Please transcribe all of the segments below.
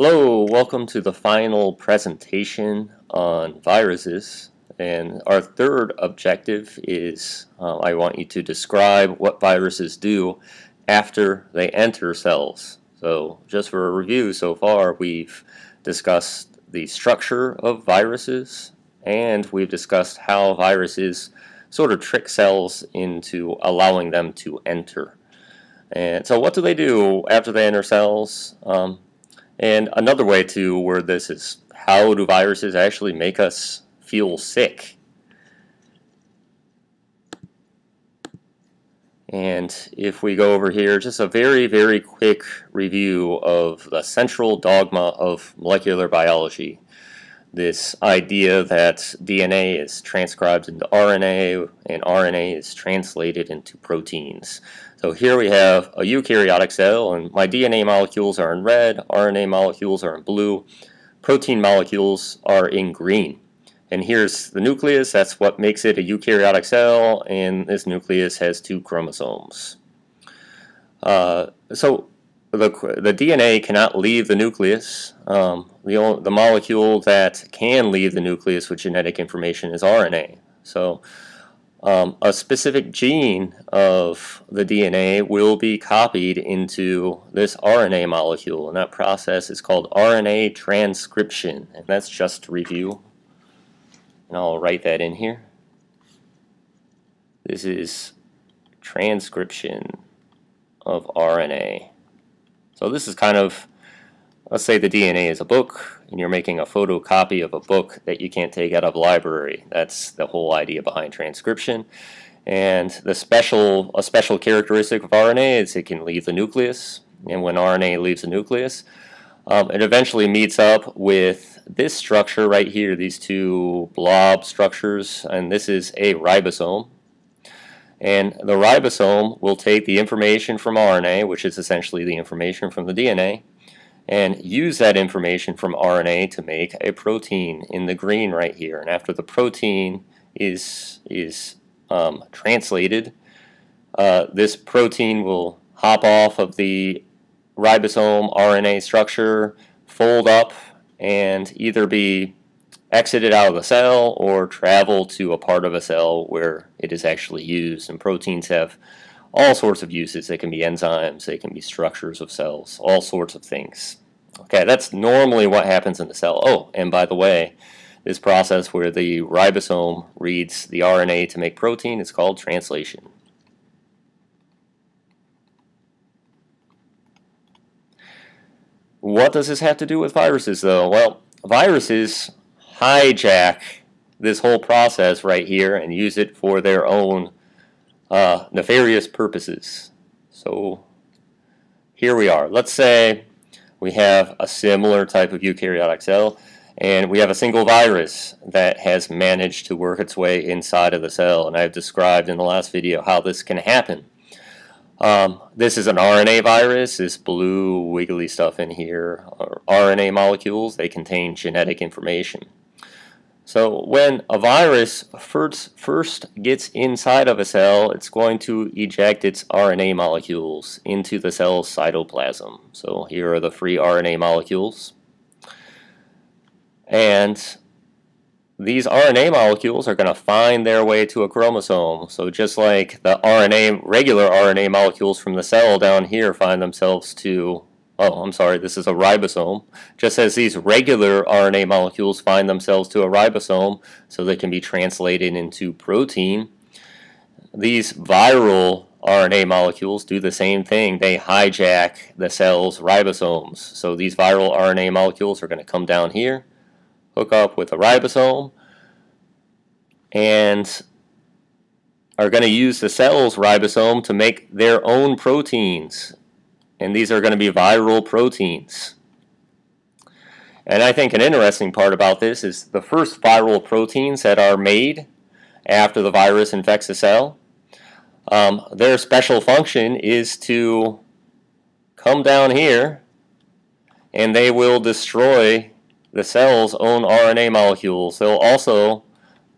Hello, welcome to the final presentation on viruses. And our third objective is I want you to describe what viruses do after they enter cells. So just for a review, so far we've discussed the structure of viruses and we've discussed how viruses sort of trick cells into allowing them to enter. And so what do they do after they enter cells? And another way to word this is, how do viruses actually make us feel sick? And if we go over here, just a very, very quick review of the central dogma of molecular biology. This idea that DNA is transcribed into RNA and RNA is translated into proteins. So here we have a eukaryotic cell, and my DNA molecules are in red, RNA molecules are in blue, protein molecules are in green. And here's the nucleus. That's what makes it a eukaryotic cell, and this nucleus has 2 chromosomes. So the DNA cannot leave the nucleus. The molecule that can leave the nucleus with genetic information is RNA. So a specific gene of the DNA will be copied into this RNA molecule, and that process is called RNA transcription. And that's just to review. And I'll write that in here. This is transcription of RNA. So this is kind of, let's say the DNA is a book, and you're making a photocopy of a book that you can't take out of a library. That's the whole idea behind transcription. And a special characteristic of RNA is it can leave the nucleus. And when RNA leaves the nucleus, it eventually meets up with this structure right here, these 2 blob structures, and this is a ribosome. And the ribosome will take the information from RNA, which is essentially the information from the DNA, and use that information from RNA to make a protein in the green right here. And after the protein is translated, this protein will hop off of the ribosome RNA structure, fold up, and either be exited out of the cell or travel to a part of a cell where it is actually used. And proteins have all sorts of uses. They can be enzymes, they can be structures of cells, all sorts of things. Okay, that's normally what happens in the cell. Oh, and by the way, this process where the ribosome reads the RNA to make protein is called translation. What does this have to do with viruses, though? Well, viruses hijack this whole process right here and use it for their own nefarious purposes. So here we are. Let's say we have a similar type of eukaryotic cell, and we have a single virus that has managed to work its way inside of the cell. And I've described in the last video how this can happen. This is an RNA virus. This blue wiggly stuff in here are RNA molecules. They contain genetic information. So when a virus first gets inside of a cell, it's going to eject its RNA molecules into the cell's cytoplasm. So here are the free RNA molecules. And these RNA molecules are going to find their way to a chromosome. So just like the regular RNA molecules from the cell down here find themselves to, oh, I'm sorry, this is a ribosome. Just as these regular RNA molecules find themselves to a ribosome so they can be translated into protein, these viral RNA molecules do the same thing. They hijack the cell's ribosomes. So these viral RNA molecules are going to come down here, hook up with a ribosome, and are going to use the cell's ribosome to make their own proteins. And these are going to be viral proteins. And I think an interesting part about this is the first viral proteins that are made after the virus infects a cell, their special function is to come down here and they will destroy the cell's own RNA molecules. They'll also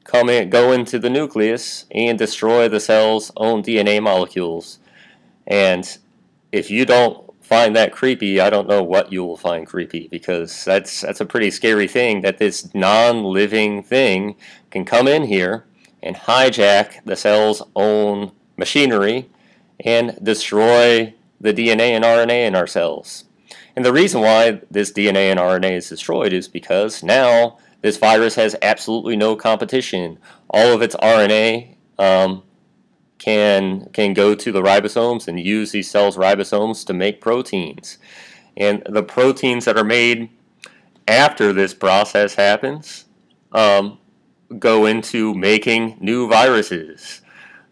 go into the nucleus and destroy the cell's own DNA molecules. And if you don't find that creepy, I don't know what you will find creepy, because that's a pretty scary thing, that this non-living thing can come in here and hijack the cell's own machinery and destroy the DNA and RNA in our cells. And the reason why this DNA and RNA is destroyed is because now this virus has absolutely no competition. All of its RNA can go to the ribosomes and use these cells' ribosomes to make proteins. And the proteins that are made after this process happens go into making new viruses.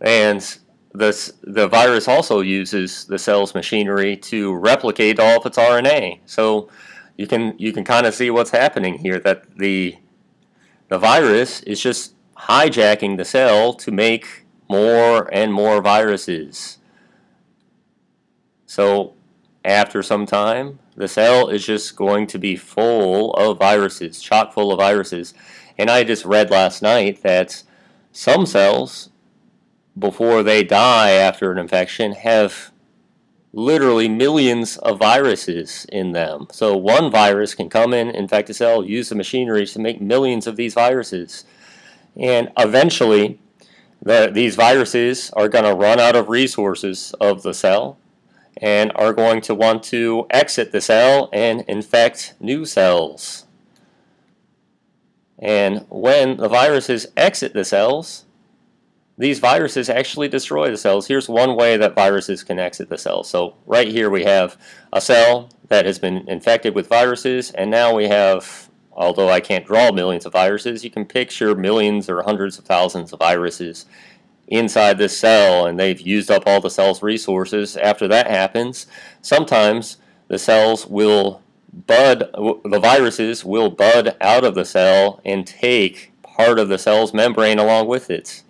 And the virus also uses the cell's machinery to replicate all of its RNA. So you can kind of see what's happening here, that the virus is just hijacking the cell to make more and more viruses. So after some time, the cell is just going to be full of viruses, chock full of viruses. And I just read last night that some cells, before they die after an infection, have literally millions of viruses in them. So one virus can come in, infect a cell, use the machinery to make millions of these viruses. And eventually, these viruses are going to run out of resources of the cell and are going to want to exit the cell and infect new cells. And when the viruses exit the cells, these viruses actually destroy the cells. Here's one way that viruses can exit the cell. So right here we have a cell that has been infected with viruses, and now we have, although I can't draw millions of viruses, you can picture millions or hundreds of thousands of viruses inside this cell, and they've used up all the cell's resources. After that happens, sometimes the cells will the viruses will bud out of the cell and take part of the cell's membrane along with it.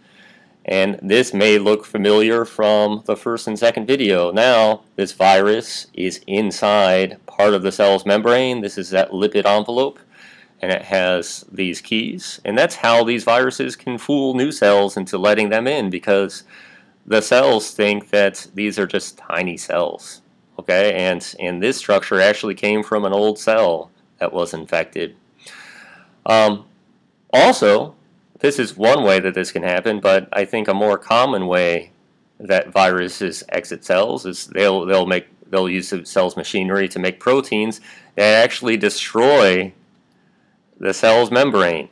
And this may look familiar from the first and second video. Now, this virus is inside part of the cell's membrane. This is that lipid envelope, and it has these keys. And that's how these viruses can fool new cells into letting them in, because the cells think that these are just tiny cells. Okay, and this structure actually came from an old cell that was infected. Also, this is one way that this can happen, but I think a more common way that viruses exit cells is they'll use the cell's machinery to make proteins that actually destroy the cell's membrane.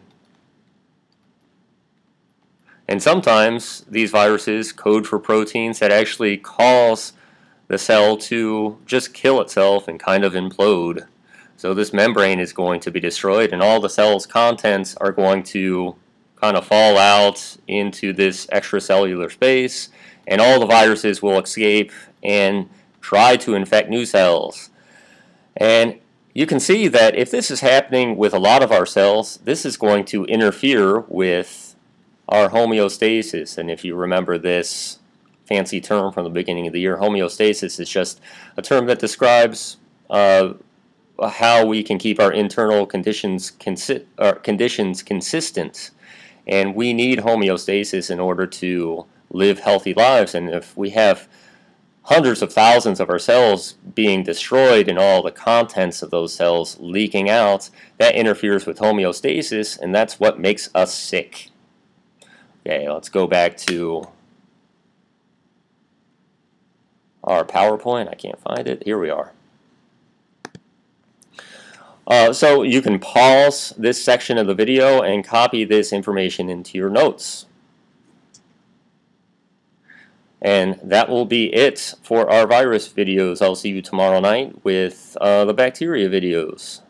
And sometimes these viruses code for proteins that actually cause the cell to just kill itself and kind of implode. So this membrane is going to be destroyed, and all the cell's contents are going to kind of fall out into this extracellular space, and all the viruses will escape and try to infect new cells. And you can see that if this is happening with a lot of our cells, this is going to interfere with our homeostasis. And if you remember this fancy term from the beginning of the year, homeostasis is just a term that describes how we can keep our internal conditions consistent. And we need homeostasis in order to live healthy lives. And if we have hundreds of thousands of our cells being destroyed and all the contents of those cells leaking out, that interferes with homeostasis, and that's what makes us sick. Okay, let's go back to our PowerPoint. I can't find it. Here we are. So you can pause this section of the video and copy this information into your notes. And that will be it for our virus videos. I'll see you tomorrow night with the bacteria videos.